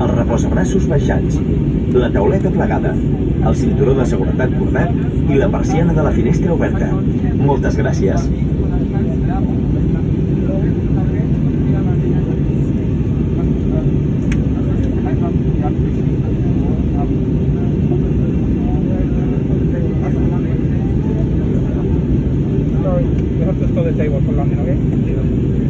els reposabraços baixats, la tauleta plegada, el cinturó de seguretat cordat i la persiana de la finestra oberta. Moltes gràcies. Sorry, you have to stop the table for long, okay?